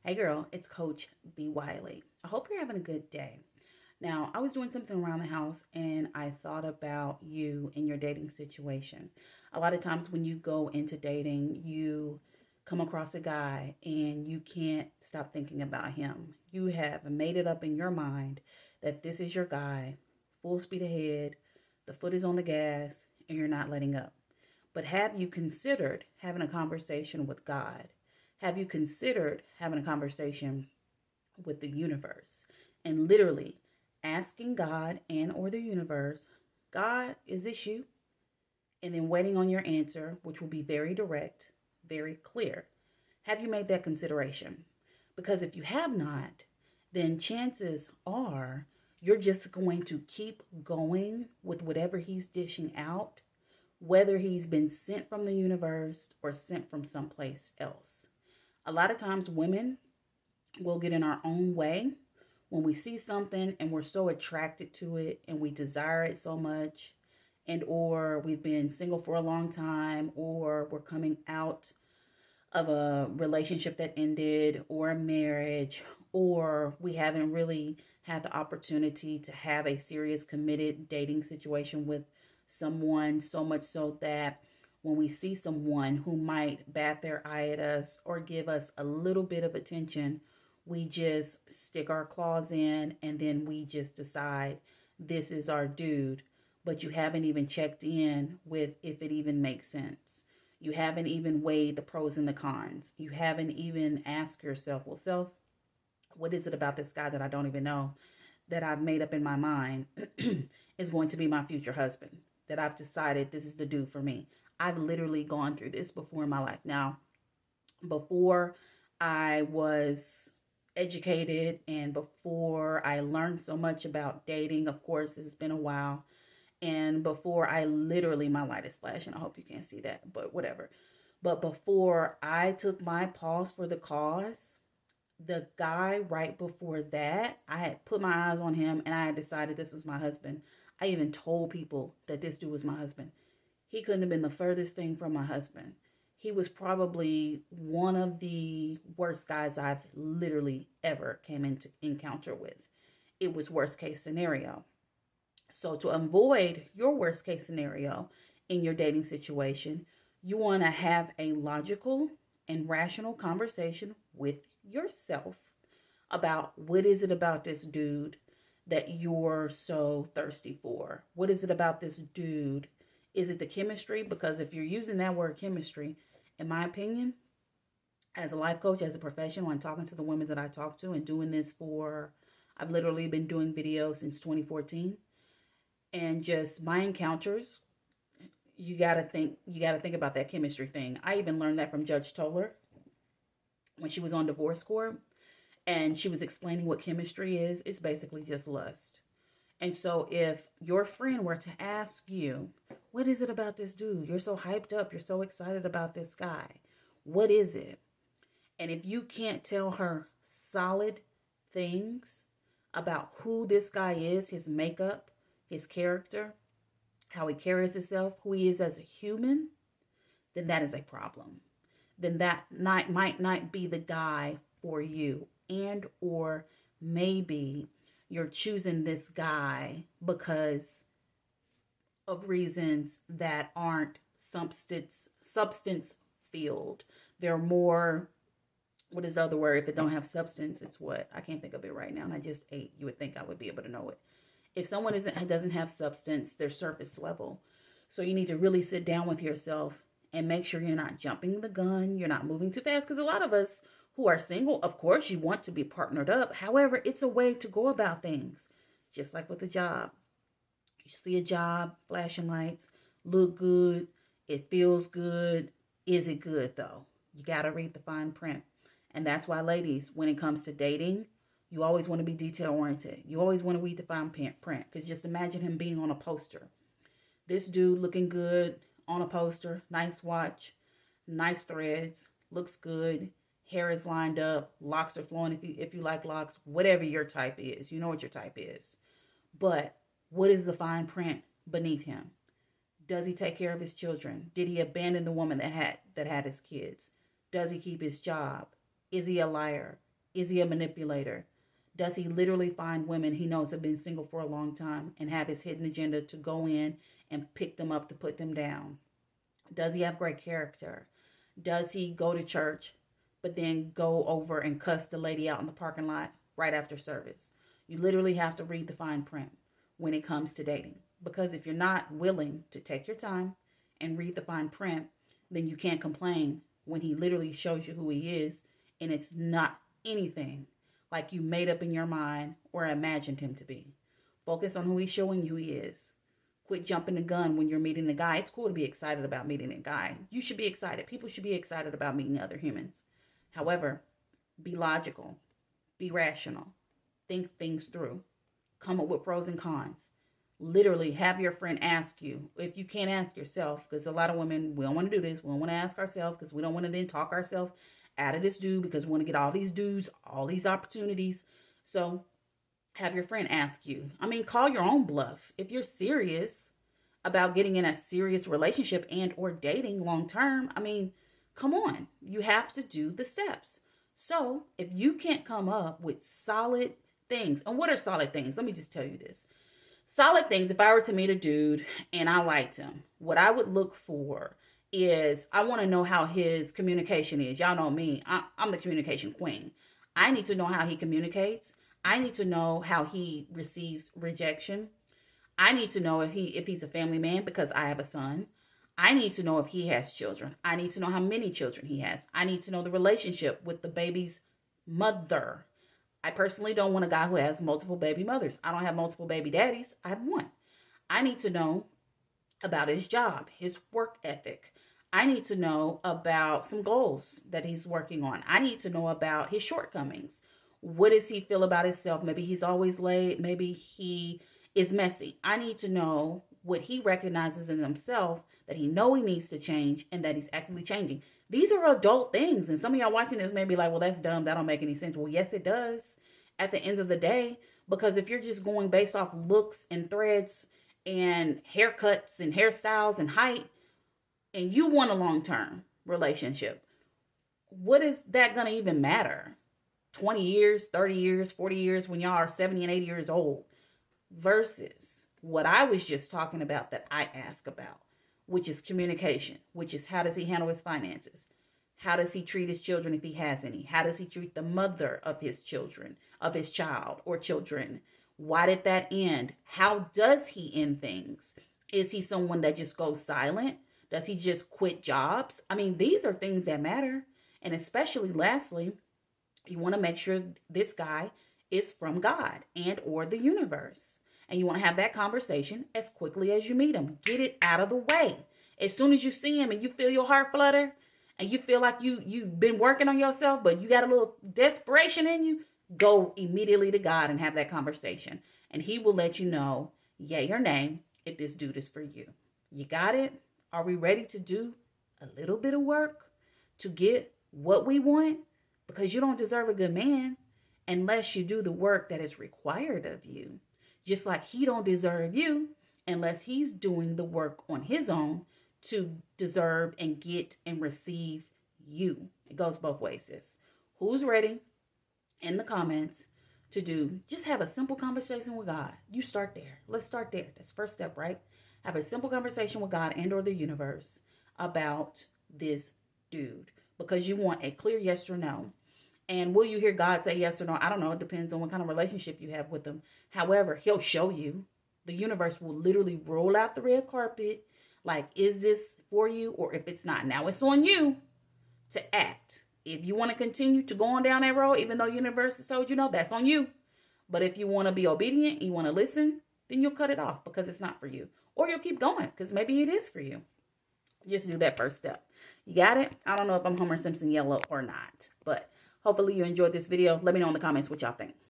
Hey girl, it's Coach B. Wiley. I hope you're having a good day. Now, I was doing something around the house and I thought about you in your dating situation. A lot of times when you go into dating, you come across a guy and you can't stop thinking about him. You have made it up in your mind that this is your guy, full speed ahead, the foot is on the gas, and you're not letting up. But have you considered having a conversation with God? Have you considered having a conversation with the universe and literally asking God and or the universe, God, is this you? And then waiting on your answer, which will be very direct, very clear. Have you made that consideration? Because if you have not, then chances are you're just going to keep going with whatever he's dishing out, whether he's been sent from the universe or sent from someplace else. A lot of times, women will get in our own way when we see something and we're so attracted to it and we desire it so much, and or we've been single for a long time, or we're coming out of a relationship that ended, or a marriage, or we haven't really had the opportunity to have a serious committed dating situation with someone, so much so that when we see someone who might bat their eye at us or give us a little bit of attention, we just stick our claws in and then we just decide this is our dude. But you haven't even checked in with if it even makes sense. You haven't even weighed the pros and the cons. You haven't even asked yourself, well, self, what is it about this guy that I don't even know that I've made up in my mind is going to be my future husband? That I've decided this is the dude for me. I've literally gone through this before in my life. Now, before I was educated and before I learned so much about dating, of course, it's been a while. And before I literally, my light is flashing. I hope you can't see that, but whatever. But before I took my pause for the cause, the guy right before that, I had put my eyes on him and I had decided this was my husband. I even told people that this dude was my husband. He couldn't have been the furthest thing from my husband. He was probably one of the worst guys I've literally ever came into encounter with. It was worst case scenario. So to avoid your worst case scenario in your dating situation, you want to have a logical and rational conversation with yourself about what is it about this dude that you're so thirsty for? What is it about this dude? Is it the chemistry? Because if you're using that word chemistry, in my opinion, as a life coach, as a professional, and talking to the women that I talk to and doing this for, I've literally been doing videos since 2014, and just my encounters, you got to think about that chemistry thing. I even learned that from Judge Toller when she was on divorce court and she was explaining what chemistry is. It's basically just lust. And so if your friend were to ask you, what is it about this dude? You're so hyped up, you're so excited about this guy. What is it? And if you can't tell her solid things about who this guy is, his makeup, his character, how he carries himself, who he is as a human, then that is a problem. Then that might not be the guy for you. And or maybe you're choosing this guy because of reasons that aren't substance filled. They're more, what is the other word? If it don't have substance, it's what? I can't think of it right now. And I just ate. You would think I would be able to know it. If someone doesn't have substance, they're surface level. So you need to really sit down with yourself and make sure you're not jumping the gun, you're not moving too fast. Because a lot of us who are single, of course, you want to be partnered up. However, it's a way to go about things, just like with a job. You see a job, flashing lights, look good, it feels good. Is it good though? You got to read the fine print. And that's why, ladies, when it comes to dating, you always want to be detail oriented. You always want to read the fine print. Because just imagine him being on a poster. This dude looking good on a poster, nice watch, nice threads, looks good, hair is lined up, locks are flowing if you like locks, whatever your type is. You know what your type is. But what is the fine print beneath him? Does he take care of his children? Did he abandon the woman that had his kids? Does he keep his job? Is he a liar? Is he a manipulator? Does he literally find women he knows have been single for a long time and have his hidden agenda to go in and pick them up to put them down? Does he have great character? Does he go to church but then go over and cuss the lady out in the parking lot right after service? You literally have to read the fine print when it comes to dating. Because if you're not willing to take your time and read the fine print, then you can't complain when he literally shows you who he is and it's not anything like you made up in your mind or imagined him to be. Focus on who he's showing you he is. Quit jumping the gun when you're meeting a guy. It's cool to be excited about meeting a guy. You should be excited. People should be excited about meeting other humans. However, be logical, be rational, think things through, come up with pros and cons. Literally have your friend ask you. If you can't ask yourself, because a lot of women, we don't want to do this. We don't want to ask ourselves because we don't want to then talk ourselves out of this dude because we want to get all these dudes, all these opportunities. So have your friend ask you. I mean, call your own bluff. If you're serious about getting in a serious relationship and or dating long term, I mean, come on. You have to do the steps. So if you can't come up with solid things, and what are solid things? Let me just tell you this. Solid things, if I were to meet a dude and I liked him, what I would look for is I want to know how his communication is. Y'all know me. I'm the communication queen. I need to know how he communicates. I need to know how he receives rejection. I need to know if he's a family man because I have a son. I need to know if he has children. I need to know how many children he has. I need to know the relationship with the baby's mother. I personally don't want a guy who has multiple baby mothers. I don't have multiple baby daddies. I have one. I need to know about his job, his work ethic. I need to know about some goals that he's working on. I need to know about his shortcomings. What does he feel about himself? Maybe he's always late. Maybe he is messy. I need to know what he recognizes in himself that he know he needs to change and that he's actively changing. These are adult things. And some of y'all watching this may be like, well, that's dumb. That don't make any sense. Well, yes, it does at the end of the day. Because if you're just going based off looks and threads and haircuts and hairstyles and height, and you want a long-term relationship, what is that going to even matter? 20 years, 30 years, 40 years when y'all are 70 and 80 years old versus what I was just talking about that I ask about, which is communication, which is how does he handle his finances? How does he treat his children if he has any? How does he treat the mother of his children, of his child or children? Why did that end? How does he end things? Is he someone that just goes silent? Does he just quit jobs? I mean, these are things that matter. And especially lastly, you want to make sure this guy is from God and or the universe. And you want to have that conversation as quickly as you meet him. Get it out of the way. As soon as you see him and you feel your heart flutter and you feel like you've been working on yourself, but you got a little desperation in you, go immediately to God and have that conversation. And he will let you know, yay or nay, if this dude is for you. You got it? Are we ready to do a little bit of work to get what we want? Because you don't deserve a good man unless you do the work that is required of you. Just like he don't deserve you unless he's doing the work on his own to deserve and get and receive you. It goes both ways, sis. Who's ready in the comments to just have a simple conversation with God? You start there. Let's start there. That's the first step, right? Have a simple conversation with God and or the universe about this dude. Because you want a clear yes or no. And will you hear God say yes or no? I don't know. It depends on what kind of relationship you have with him. However, he'll show you. The universe will literally roll out the red carpet. Like, is this for you or if it's not? Now, it's on you to act. If you want to continue to go on down that road, even though the universe has told you no, that's on you. But if you want to be obedient, you want to listen, then you'll cut it off because it's not for you. Or you'll keep going because maybe it is for you. Just do that first step. You got it? I don't know if I'm Homer Simpson yellow or not, but hopefully you enjoyed this video. Let me know in the comments what y'all think.